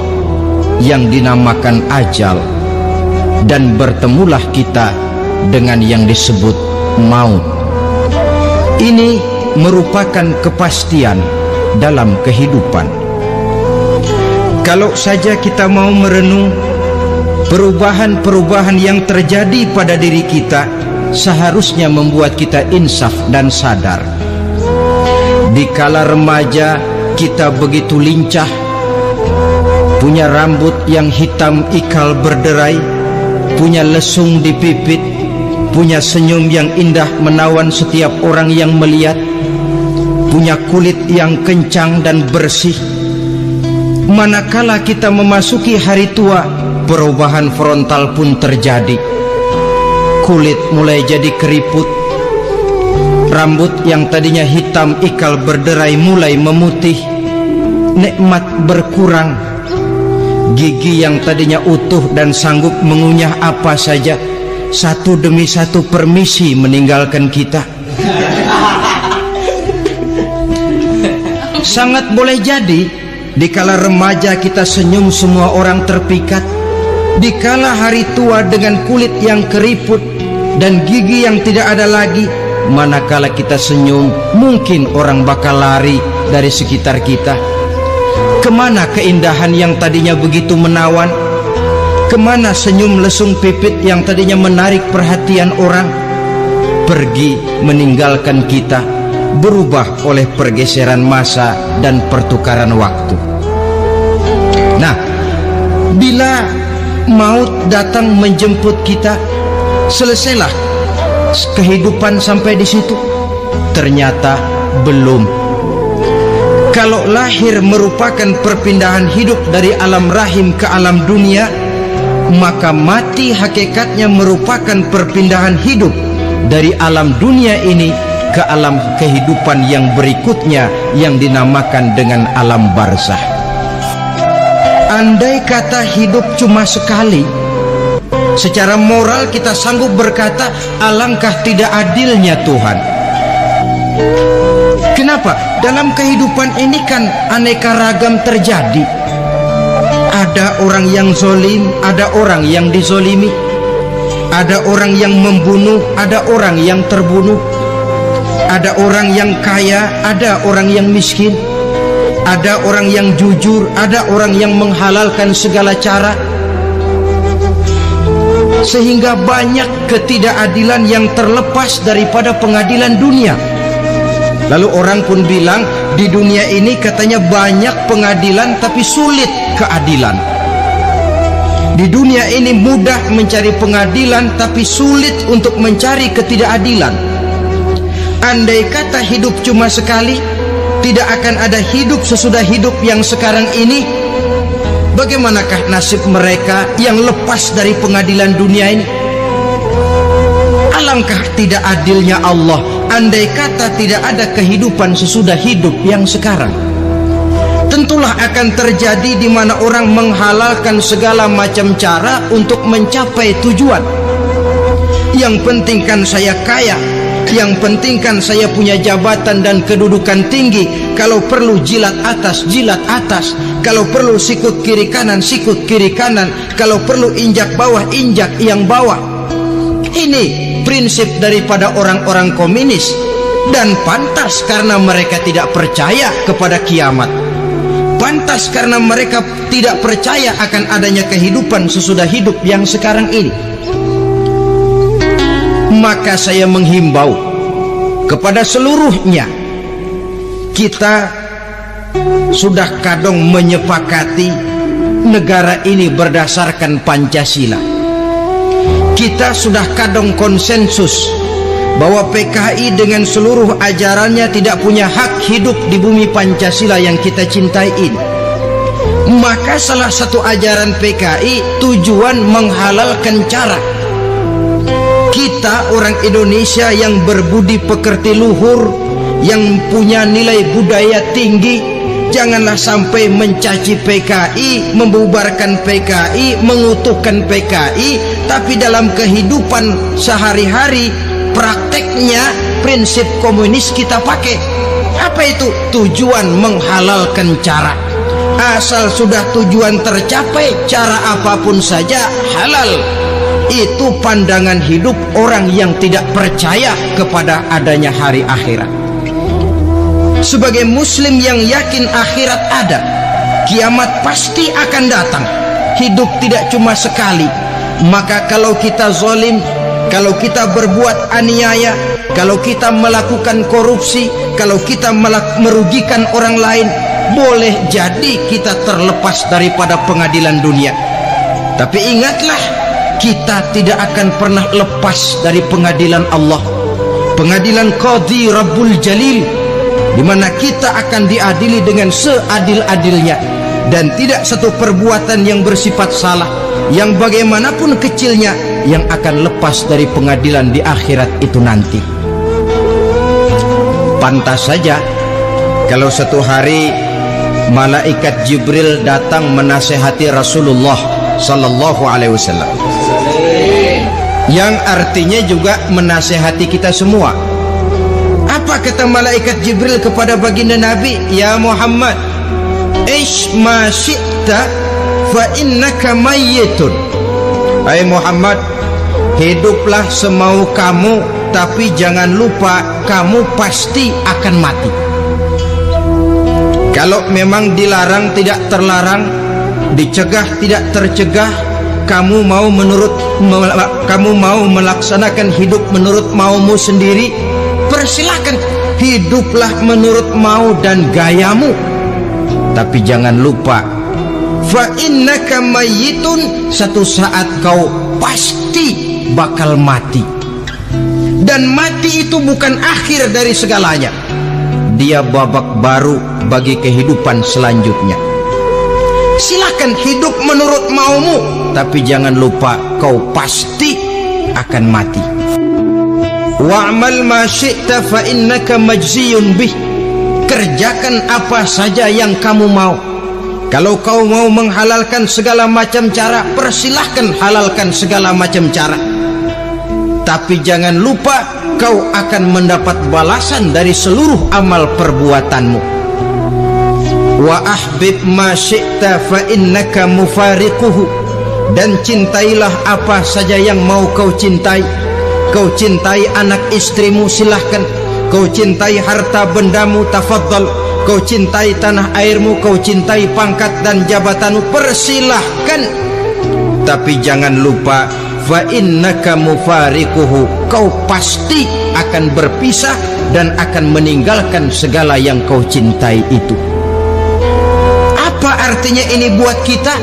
yang dinamakan ajal, dan bertemulah kita dengan yang disebut maut. Ini merupakan kepastian dalam kehidupan. Kalau saja kita mau merenung perubahan-perubahan yang terjadi pada diri kita, seharusnya membuat kita insaf dan sadar. Di kala remaja kita begitu lincah, punya rambut yang hitam ikal berderai, punya lesung di pipit, punya senyum yang indah menawan setiap orang yang melihat, punya kulit yang kencang dan bersih. Manakala kita memasuki hari tua, perubahan frontal pun terjadi. Kulit mulai jadi keriput, rambut yang tadinya hitam ikal berderai mulai memutih, nikmat berkurang, gigi yang tadinya utuh dan sanggup mengunyah apa saja, satu demi satu permisi meninggalkan kita. Sangat boleh jadi dikala remaja kita senyum semua orang terpikat, dikala hari tua dengan kulit yang keriput dan gigi yang tidak ada lagi, manakala kita senyum mungkin orang bakal lari dari sekitar kita. Kemana keindahan yang tadinya begitu menawan? Kemana senyum lesung pipit yang tadinya menarik perhatian orang? Pergi meninggalkan kita, berubah oleh pergeseran masa dan pertukaran waktu. Nah, bila maut datang menjemput kita, selesailah kehidupan sampai di situ? Ternyata belum. Kalau lahir merupakan perpindahan hidup dari alam rahim ke alam dunia, maka mati hakikatnya merupakan perpindahan hidup dari alam dunia ini ke alam kehidupan yang berikutnya yang dinamakan dengan alam barzah. Andai kata hidup cuma sekali, secara moral kita sanggup berkata, alangkah tidak adilnya Tuhan. Kenapa? Dalam kehidupan ini kan aneka ragam terjadi. Ada orang yang zolim, ada orang yang dizolimi, ada orang yang membunuh, ada orang yang terbunuh, ada orang yang kaya, ada orang yang miskin, ada orang yang jujur, ada orang yang menghalalkan segala cara. Sehingga banyak ketidakadilan yang terlepas daripada pengadilan dunia. Lalu orang pun bilang, di dunia ini katanya banyak pengadilan tapi sulit keadilan. Di dunia ini mudah mencari pengadilan tapi sulit untuk mencari ketidakadilan. Andai kata hidup cuma sekali, tidak akan ada hidup sesudah hidup yang sekarang ini. Bagaimanakah nasib mereka yang lepas dari pengadilan dunia ini? Alangkah tidak adilnya Allah andai kata tidak ada kehidupan sesudah hidup yang sekarang. Tentulah akan terjadi di mana orang menghalalkan segala macam cara untuk mencapai tujuan. Yang penting kan saya kaya, yang penting kan saya punya jabatan dan kedudukan tinggi. Kalau perlu jilat atas, jilat atas. Kalau perlu sikut kiri kanan, sikut kiri kanan. Kalau perlu injak bawah, injak yang bawah. Ini prinsip daripada orang-orang komunis, dan pantas karena mereka tidak percaya kepada kiamat. Pantas karena mereka tidak percaya akan adanya kehidupan sesudah hidup yang sekarang ini. Maka saya menghimbau kepada seluruhnya, kita sudah kadung menyepakati negara ini berdasarkan Pancasila. Kita sudah kadung konsensus bahwa PKI dengan seluruh ajarannya tidak punya hak hidup di bumi Pancasila yang kita cintai ini. Maka salah satu ajaran PKI tujuan menghalalkan cara. Kita orang Indonesia yang berbudi pekerti luhur, yang punya nilai budaya tinggi, janganlah sampai mencaci PKI, membubarkan PKI, mengutuhkan PKI, tapi dalam kehidupan sehari-hari prakteknya prinsip komunis kita pakai. Apa itu? Tujuan menghalalkan cara. Asal sudah tujuan tercapai, cara apapun saja halal. Itu pandangan hidup orang yang tidak percaya kepada adanya hari akhirat. Sebagai muslim yang yakin akhirat ada, kiamat pasti akan datang. Hidup tidak cuma sekali. Maka kalau kita zalim, kalau kita berbuat aniaya, kalau kita melakukan korupsi, kalau kita merugikan orang lain, boleh jadi kita terlepas daripada pengadilan dunia. Tapi ingatlah, kita tidak akan pernah lepas dari pengadilan Allah, pengadilan Qadhi Rabbul Jalil, di mana kita akan diadili dengan seadil-adilnya, dan tidak satu perbuatan yang bersifat salah, yang bagaimanapun kecilnya, yang akan lepas dari pengadilan di akhirat itu nanti. Pantas saja kalau satu hari malaikat Jibril datang menasihati Rasulullah sallallahu alaihi wasallam, yang artinya juga menasihati kita semua. Apa kata malaikat Jibril kepada baginda Nabi? Ya Muhammad, ish ma syi'ta fa innaka mayyitun. Hai Muhammad, hiduplah semau kamu, tapi jangan lupa kamu pasti akan mati. Kalau memang dilarang tidak terlarang, dicegah tidak tercegah, kamu mau melaksanakan hidup menurut maumu sendiri, persilakan, hiduplah menurut mau dan gayamu. Tapi jangan lupa, fa innaka mayyitun, satu saat kau pasti bakal mati. Dan mati itu bukan akhir dari segalanya. dia babak baru bagi kehidupan selanjutnya. Silakan hidup menurut maumu, tapi jangan lupa kau pasti akan mati. Wa'mal ma syi'ta fa innaka majziyun bih. Kerjakan apa saja yang kamu mau. Kalau kau mau menghalalkan segala macam cara, persilahkan halalkan segala macam cara. Tapi jangan lupa kau akan mendapat balasan dari seluruh amal perbuatanmu. Wa ahbib ma syi'ta fa innaka mufariquhu. Dan cintailah apa saja yang mau kau cintai. Kau cintai anak istrimu, silahkan. Kau cintai harta bendamu, tafadhal. Kau cintai tanah airmu, kau cintai pangkat dan jabatanmu, persilahkan. Tapi jangan lupa, fa innaka mufariquhu. Kau pasti akan berpisah dan akan meninggalkan segala yang kau cintai itu. Apa artinya ini buat kita?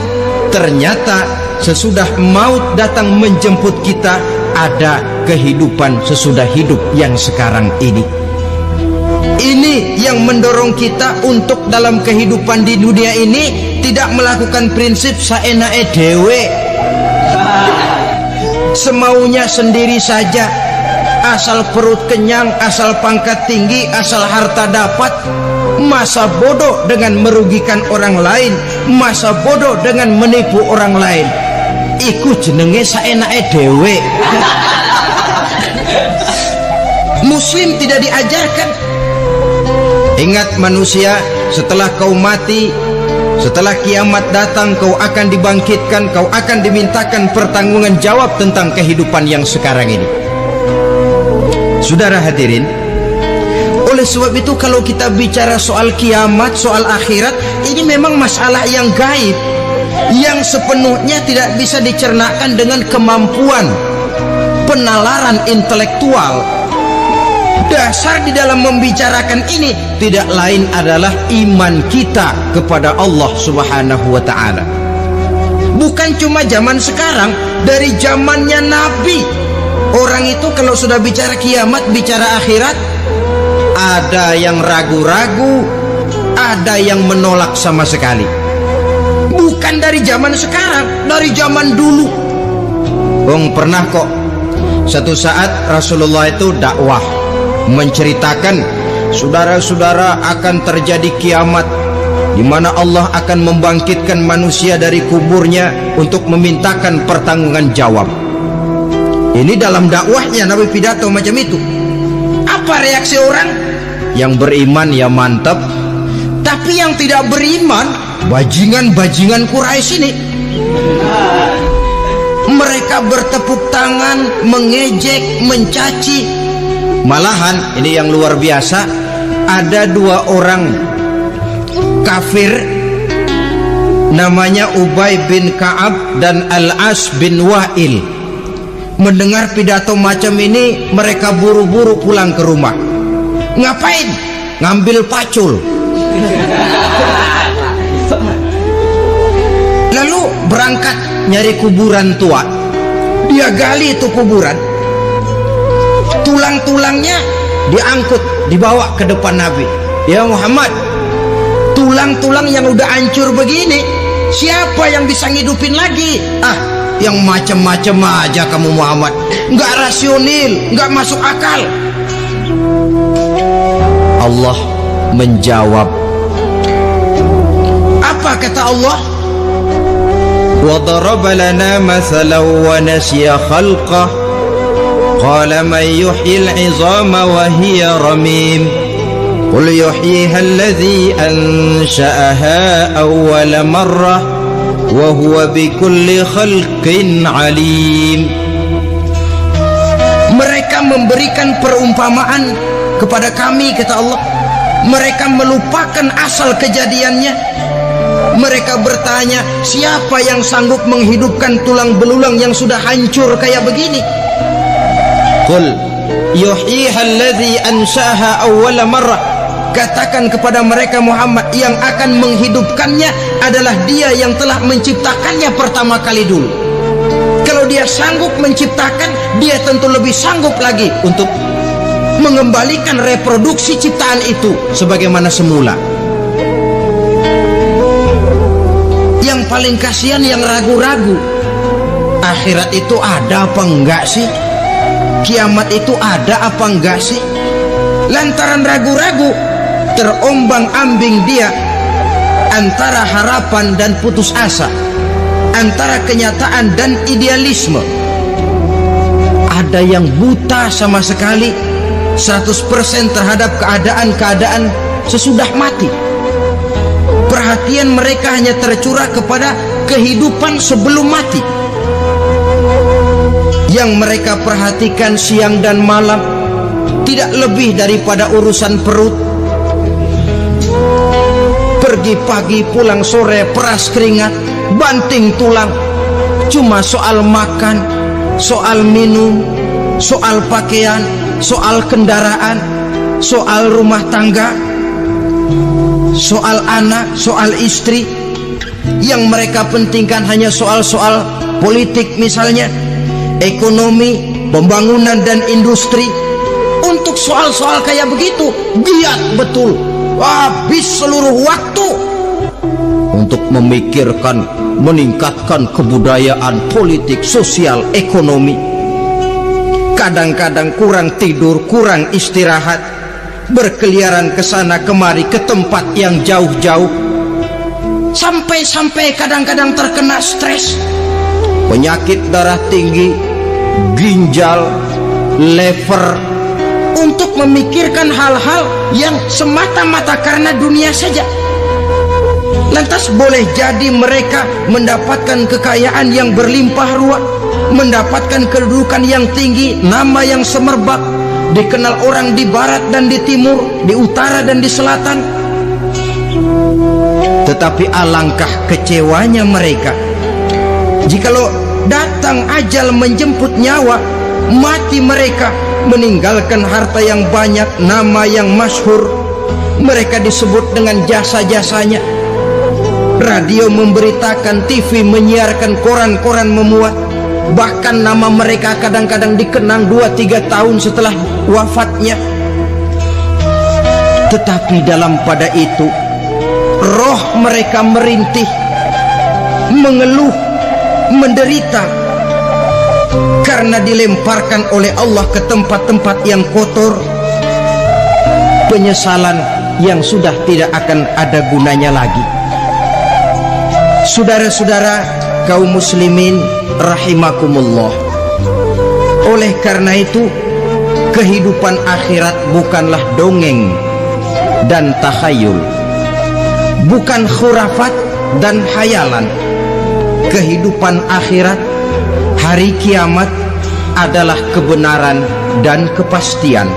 Ternyata sesudah maut datang menjemput kita, ada kehidupan sesudah hidup yang sekarang ini. Ini yang mendorong kita untuk dalam kehidupan di dunia ini tidak melakukan prinsip saenake dewe, semaunya sendiri saja, asal perut kenyang, asal pangkat tinggi, asal harta dapat. Masa bodoh dengan merugikan orang lain, masa bodoh dengan menipu orang lain. Iku jenenge saenake dewe. Muslim tidak diajarkan. Ingat manusia, setelah kau mati, setelah kiamat datang, kau akan dibangkitkan, kau akan dimintakan pertanggungan jawab tentang kehidupan yang sekarang ini. Saudara hadirin, oleh sebab itu kalau kita bicara soal kiamat, soal akhirat, ini memang masalah yang gaib, yang sepenuhnya tidak bisa dicernakan dengan kemampuan penalaran intelektual. Dasar di dalam membicarakan ini tidak lain adalah iman kita kepada Allah Subhanahu wa ta'ala. Bukan cuma zaman sekarang, dari zamannya Nabi. Orang itu kalau sudah bicara kiamat, bicara akhirat, ada yang ragu-ragu, ada yang menolak sama sekali. Bukan dari zaman sekarang, dari zaman dulu. Pernah kok satu saat Rasulullah itu dakwah menceritakan, saudara-saudara, akan terjadi kiamat di mana Allah akan membangkitkan manusia dari kuburnya untuk memintakan pertanggungan jawab. Ini dalam dakwahnya Nabi pidato macam itu. Apa reaksi orang? Yang beriman ya mantap, tapi yang tidak beriman, bajingan-bajingan Quraisy ini, mereka bertepuk tangan, mengejek, mencaci. Malahan ini yang luar biasa, ada dua orang kafir namanya Ubay bin Ka'ab dan Al-As bin Wa'il. Mendengar pidato macam ini, mereka buru-buru pulang ke rumah. Ngapain? Ngambil pacul. Lalu berangkat nyari kuburan tua. Dia gali itu kuburan, tulang-tulangnya diangkut, dibawa ke depan Nabi. Ya Muhammad, tulang-tulang yang udah hancur begini, siapa yang bisa ngidupin lagi? Yang macam-macam aja kamu Muhammad, nggak rasional, nggak masuk akal. Allah menjawab. Apa kata Allah? Wa daraba lana mathalan wa nasiya khalqah. Qala man yuhyil 'izama wa hiya ramim. Qul yuhyiha alladhi ansha'aha awwala marrah wa huwa bikulli khalqin 'alim. Mereka memberikan perumpamaan kepada kami, kata Allah. Mereka melupakan asal kejadiannya. Mereka bertanya, siapa yang sanggup menghidupkan tulang belulang yang sudah hancur kayak begini? Qul yuhyiha alladhi ansha'aha awwala marrah. Katakan kepada mereka Muhammad, yang akan menghidupkannya adalah Dia yang telah menciptakannya pertama kali dulu. Kalau Dia sanggup menciptakan, Dia tentu lebih sanggup lagi untuk mengembalikan reproduksi ciptaan itu sebagaimana semula. Yang paling kasihan yang ragu-ragu, akhirat itu ada apa enggak sih? Kiamat itu ada apa enggak sih? Lantaran ragu-ragu, terombang-ambing dia antara harapan dan putus asa, antara kenyataan dan idealisme. Ada yang buta sama sekali 100% terhadap keadaan-keadaan sesudah mati. Perhatian mereka hanya tercurah kepada kehidupan sebelum mati. Yang mereka perhatikan siang dan malam tidak lebih daripada urusan perut. Pergi pagi pulang sore, peras keringat, banting tulang. Cuma soal makan, soal minum, soal pakaian, soal kendaraan, soal rumah tangga, soal anak, soal istri. Yang mereka pentingkan hanya soal-soal politik misalnya, ekonomi, pembangunan dan industri. Untuk soal-soal kayak begitu giat betul, habis seluruh waktu untuk memikirkan meningkatkan kebudayaan, politik, sosial, ekonomi. Kadang-kadang kurang tidur, kurang istirahat, berkeliaran ke sana kemari ke tempat yang jauh-jauh, sampai-sampai kadang-kadang terkena stres, penyakit darah tinggi, ginjal, lever, untuk memikirkan hal-hal yang semata-mata karena dunia saja. Lantas boleh jadi mereka mendapatkan kekayaan yang berlimpah ruah, mendapatkan kedudukan yang tinggi, nama yang semerbak, dikenal orang di barat dan di timur, di utara dan di selatan. Tetapi alangkah kecewanya mereka jikalau datang ajal menjemput nyawa, mati mereka, meninggalkan harta yang banyak, nama yang masyhur. Mereka disebut dengan jasa-jasanya. Radio memberitakan, TV menyiarkan, koran-koran memuat. Bahkan nama mereka kadang-kadang dikenang 2-3 tahun setelah wafatnya. Tetapi dalam pada itu, roh mereka merintih, mengeluh, menderita, karena dilemparkan oleh Allah ke tempat-tempat yang kotor, penyesalan yang sudah tidak akan ada gunanya lagi. Saudara-saudara kaum muslimin rahimakumullah, oleh karena itu kehidupan akhirat bukanlah dongeng dan takhayul, bukan khurafat dan khayalan. Kehidupan akhirat, hari kiamat adalah kebenaran dan kepastian.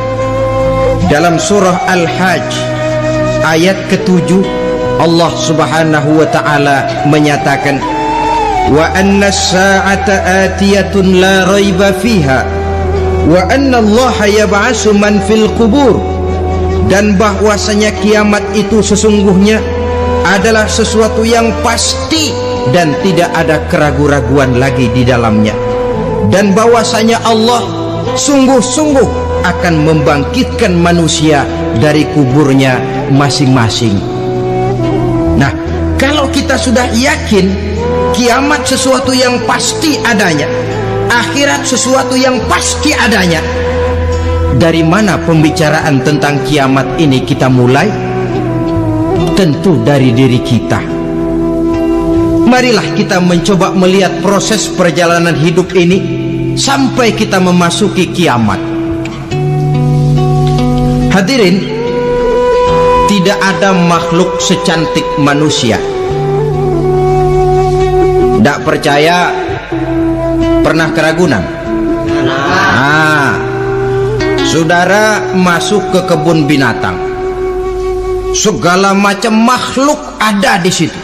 Dalam surah Al-Hajj ayat ke-7, Allah Subhanahu wa taala menyatakan, wa anna as-sa'ata atiyatun la raiba fiha wa anna Allah yab'atsu man fil qubur. Dan bahwasanya kiamat itu sesungguhnya adalah sesuatu yang pasti dan tidak ada keraguan-raguan lagi di dalamnya, dan bahwasanya Allah sungguh-sungguh akan membangkitkan manusia dari kuburnya masing-masing. Nah, kalau kita sudah yakin kiamat sesuatu yang pasti adanya, akhirat sesuatu yang pasti adanya, dari mana pembicaraan tentang kiamat ini kita mulai? Tentu dari diri kita. Marilah kita mencoba melihat proses perjalanan hidup ini sampai kita memasuki kiamat. Hadirin, tidak ada makhluk secantik manusia. Tidak percaya? Pernah keragunan? Nah, saudara masuk ke kebun binatang, segala macam makhluk ada di situ,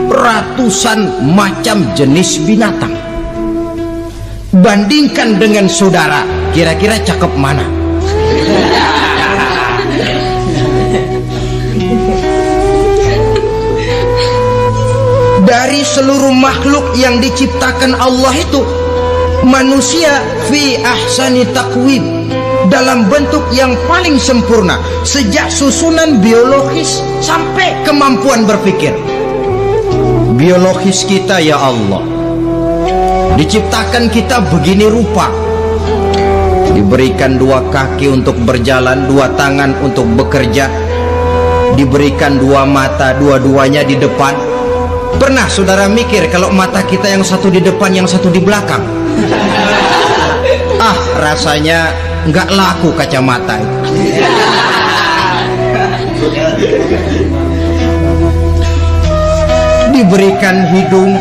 ratusan macam jenis binatang. Bandingkan dengan saudara, kira-kira cakep mana? Dari seluruh makhluk yang diciptakan Allah itu, manusia fi ahsani taqwim, dalam bentuk yang paling sempurna, sejak susunan biologis sampai kemampuan berpikir. Biologis kita ya Allah, diciptakan kita begini rupa, diberikan 2 kaki untuk berjalan, 2 tangan untuk bekerja, diberikan 2 mata, dua-duanya di depan. Pernah saudara mikir kalau mata kita yang satu di depan, yang satu di belakang? Rasanya nggak laku kacamata itu. Diberikan hidung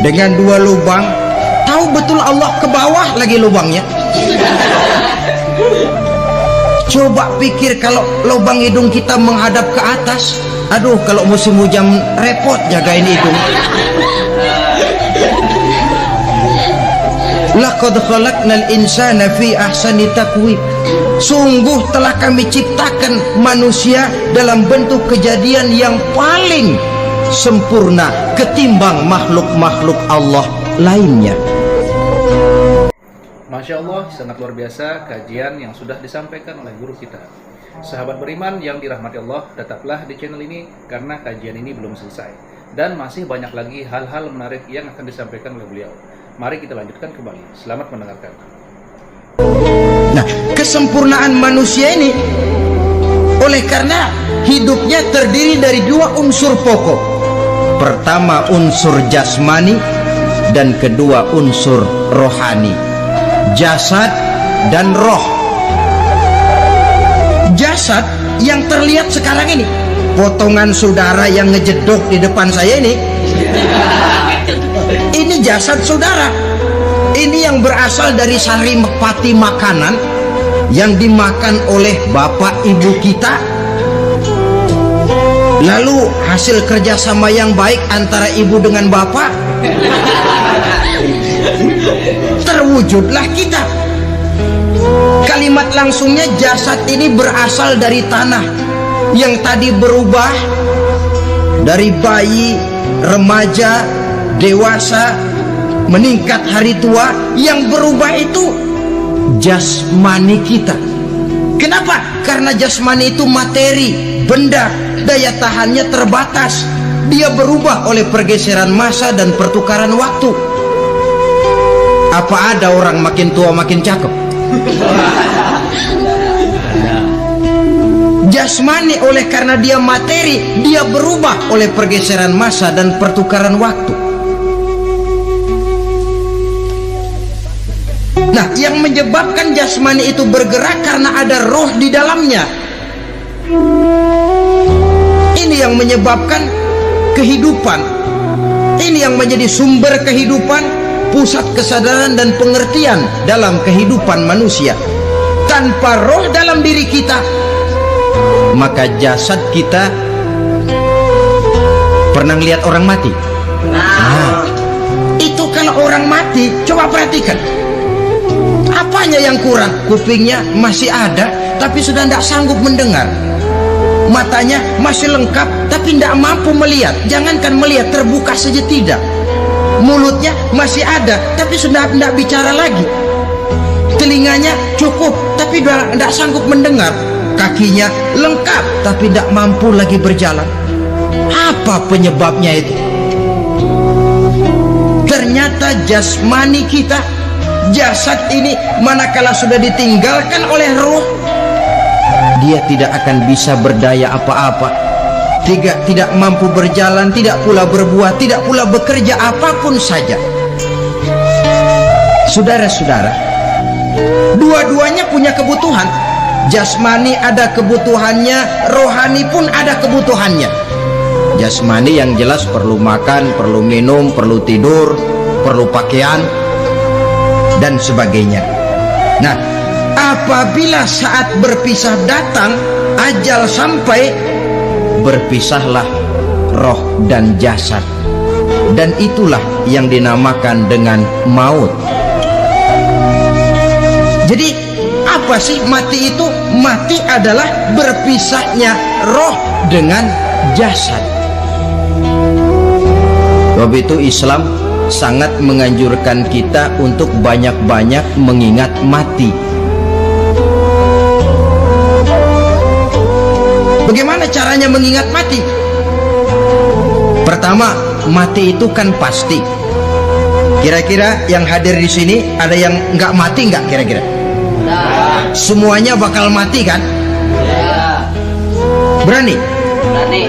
dengan 2 lubang, tahu betul Allah ke bawah lagi lubangnya. Coba pikir kalau lubang hidung kita menghadap ke atas. Aduh, kalau musim hujan repot jagain hidung. Laqad khalaqnal insana fi ahsani taqwim. Sungguh telah kami ciptakan manusia dalam bentuk kejadian yang paling sempurna ketimbang makhluk-makhluk Allah lainnya. Masya Allah, sangat luar biasa kajian yang sudah disampaikan oleh guru kita. Sahabat beriman yang dirahmati Allah, tetaplah di channel ini karena kajian ini belum selesai dan masih banyak lagi hal-hal menarik yang akan disampaikan oleh beliau. Mari kita lanjutkan kembali. Selamat mendengarkan. Nah, kesempurnaan manusia ini oleh karena hidupnya terdiri dari 2 unsur pokok. Pertama unsur jasmani dan kedua unsur rohani, jasad dan roh. Jasad yang terlihat sekarang ini, potongan saudara yang ngejedok di depan saya ini jasad saudara. Ini yang berasal dari sari mepati makanan yang dimakan oleh bapak ibu kita. Lalu hasil kerjasama yang baik antara ibu dengan bapak, terwujudlah kita. Kalimat langsungnya, jasad ini berasal dari tanah yang tadi berubah dari bayi, remaja, dewasa, meningkat hari tua. Yang berubah itu jasmani kita. Kenapa? Karena jasmani itu materi, benda, daya tahannya terbatas. Dia berubah oleh pergeseran masa dan pertukaran waktu. Apa ada orang makin tua makin cakep? Jasmani oleh karena dia materi, dia berubah oleh pergeseran masa dan pertukaran waktu. Nah, yang menyebabkan jasmani itu bergerak karena ada roh di dalamnya. Ini yang menyebabkan kehidupan. Ini yang menjadi sumber kehidupan, pusat kesadaran dan pengertian dalam kehidupan manusia. Tanpa roh dalam diri kita, maka jasad kita. Pernah lihat orang mati? Nah, itu kalau orang mati, coba perhatikan. Apanya yang kurang? Kupingnya masih ada, tapi sudah tidak sanggup mendengar. Matanya masih lengkap, tapi tidak mampu melihat. Jangankan melihat, terbuka saja tidak. Mulutnya masih ada, tapi sudah tidak bicara lagi. Telinganya cukup, tapi sudah tidak sanggup mendengar. Kakinya lengkap, tapi tidak mampu lagi berjalan. Apa penyebabnya itu? Ternyata jasmani kita, jasad ini, manakala sudah ditinggalkan oleh roh, dia tidak akan bisa berdaya apa-apa, tidak mampu berjalan, tidak pula berbuat, tidak pula bekerja apapun saja. Saudara-saudara, dua-duanya punya kebutuhan. Jasmani ada kebutuhannya, rohani pun ada kebutuhannya. Jasmani yang jelas perlu makan, perlu minum, perlu tidur, perlu pakaian dan sebagainya. Nah, apabila saat berpisah datang, ajal sampai, berpisahlah roh dan jasad, dan itulah yang dinamakan dengan maut. Jadi apa sih mati itu? Mati adalah berpisahnya roh dengan jasad. Sebab itu Islam sangat menganjurkan kita untuk banyak-banyak mengingat mati. Bagaimana caranya mengingat mati? Pertama, mati itu kan pasti. Kira-kira yang hadir di sini ada yang nggak mati nggak kira-kira? Semuanya bakal mati kan? Berani? Berani.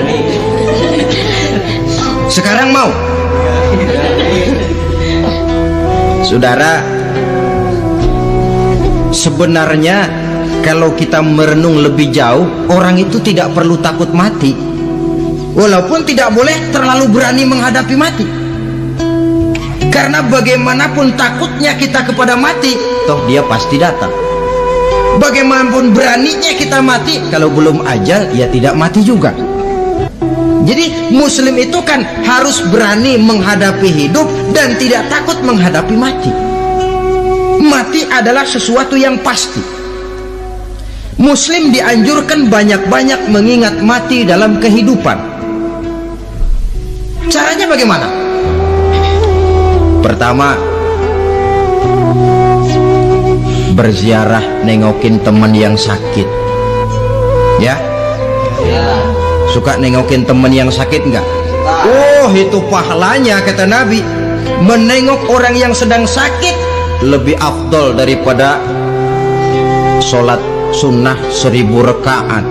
Sekarang mau? Saudara, sebenarnya kalau kita merenung lebih jauh, orang itu tidak perlu takut mati. Walaupun tidak boleh terlalu berani menghadapi mati. Karena bagaimanapun takutnya kita kepada mati, toh dia pasti datang. Bagaimanapun beraninya kita mati, kalau belum ajal ya tidak mati juga. Jadi muslim itu kan harus berani menghadapi hidup dan tidak takut menghadapi mati. Mati adalah sesuatu yang pasti. Muslim dianjurkan banyak-banyak mengingat mati dalam kehidupan. Caranya bagaimana? Pertama, berziarah, nengokin teman yang sakit. Ya? Suka nengokin teman yang sakit enggak? Oh, itu pahalanya kata Nabi. Menengok orang yang sedang sakit lebih afdol daripada sholat sunnah 1000 rakaat.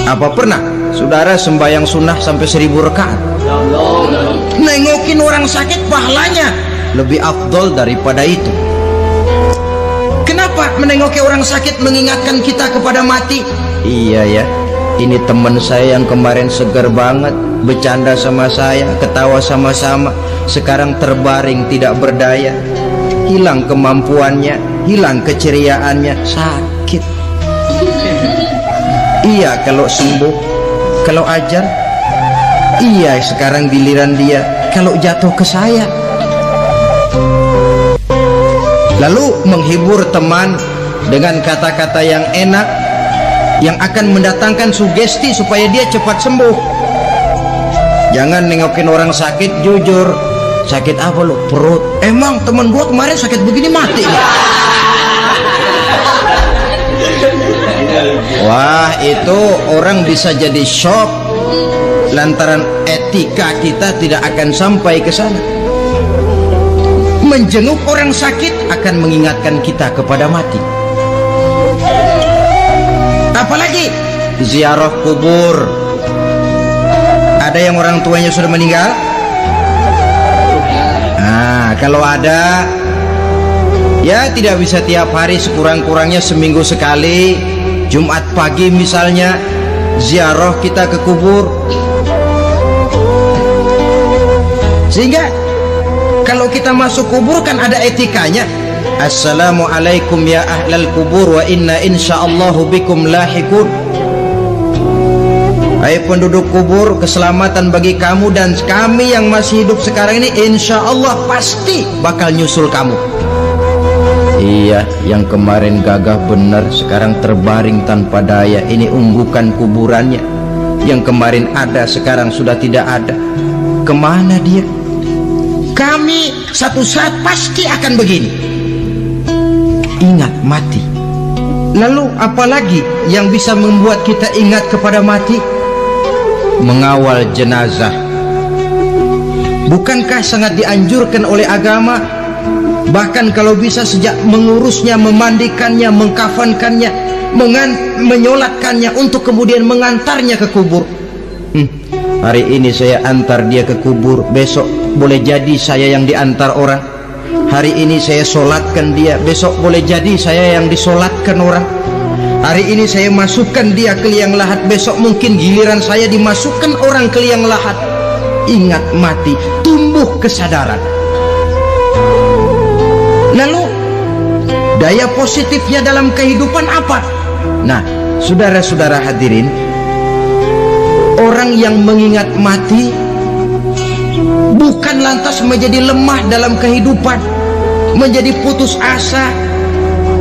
Apa pernah saudara sembahyang sunnah sampai 1000 rakaat? Nengokin orang sakit pahalanya lebih afdol daripada itu. Kenapa menengoki orang sakit mengingatkan kita kepada mati? Iya ya, ini teman saya yang kemarin segar banget, bercanda sama saya, ketawa sama-sama, sekarang terbaring tidak berdaya, hilang kemampuannya, hilang keceriaannya, sakit. Iya kalau sembuh, kalau ajal, iya sekarang giliran dia, kalau jatuh ke saya. Lalu menghibur teman dengan kata-kata yang enak, yang akan mendatangkan sugesti supaya dia cepat sembuh. Jangan nengokin orang sakit, jujur, sakit apa lo? Perut. Emang teman gua kemarin sakit begini mati. Wah, itu orang bisa jadi shock lantaran etika kita tidak akan sampai ke sana. Menjenguk orang sakit akan mengingatkan kita kepada mati. Apalagi ziarah kubur. Ada yang orang tuanya sudah meninggal? Nah, kalau ada, ya tidak bisa tiap hari, sekurang-kurangnya seminggu sekali. Jumat pagi misalnya ziarah kita ke kubur. Sehingga kalau kita masuk kubur kan ada etikanya. Assalamualaikum ya ahlal kubur wa inna insyaallahu bikum lahikun. Hai penduduk kubur, keselamatan bagi kamu dan kami yang masih hidup sekarang ini insyaallah pasti bakal nyusul kamu. Iya, yang kemarin gagah benar sekarang terbaring tanpa daya. Ini unggukan kuburannya. Yang kemarin ada sekarang sudah tidak ada. Kemana dia? Kami satu saat pasti akan begini. Ingat mati. Lalu apalagi yang bisa membuat kita ingat kepada mati? Mengawal jenazah. Bukankah sangat dianjurkan oleh agama? Bahkan kalau bisa sejak mengurusnya, memandikannya, mengkafankannya, menyolatkannya untuk kemudian mengantarnya ke kubur. Hari ini saya antar dia ke kubur, besok boleh jadi saya yang diantar orang. Hari ini saya solatkan dia, besok boleh jadi saya yang disolatkan orang. Hari ini saya masukkan dia ke liang lahat, besok mungkin giliran saya dimasukkan orang ke liang lahat. Ingat mati, tumbuh kesadaran. Lalu daya positifnya dalam kehidupan apa? Nah, saudara-saudara hadirin, orang yang mengingat mati bukan lantas menjadi lemah dalam kehidupan, menjadi putus asa,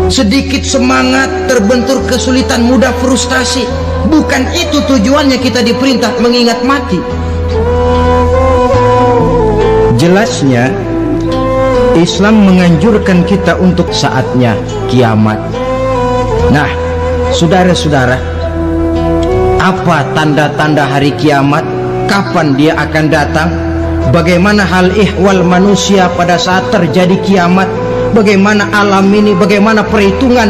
sedikit semangat, terbentur kesulitan, mudah frustasi. Bukan itu tujuannya kita diperintah mengingat mati. Jelasnya Islam menganjurkan kita untuk saatnya kiamat. Nah, saudara-saudara, apa tanda-tanda hari kiamat, kapan dia akan datang, bagaimana hal ihwal manusia pada saat terjadi kiamat, bagaimana alam ini, bagaimana perhitungan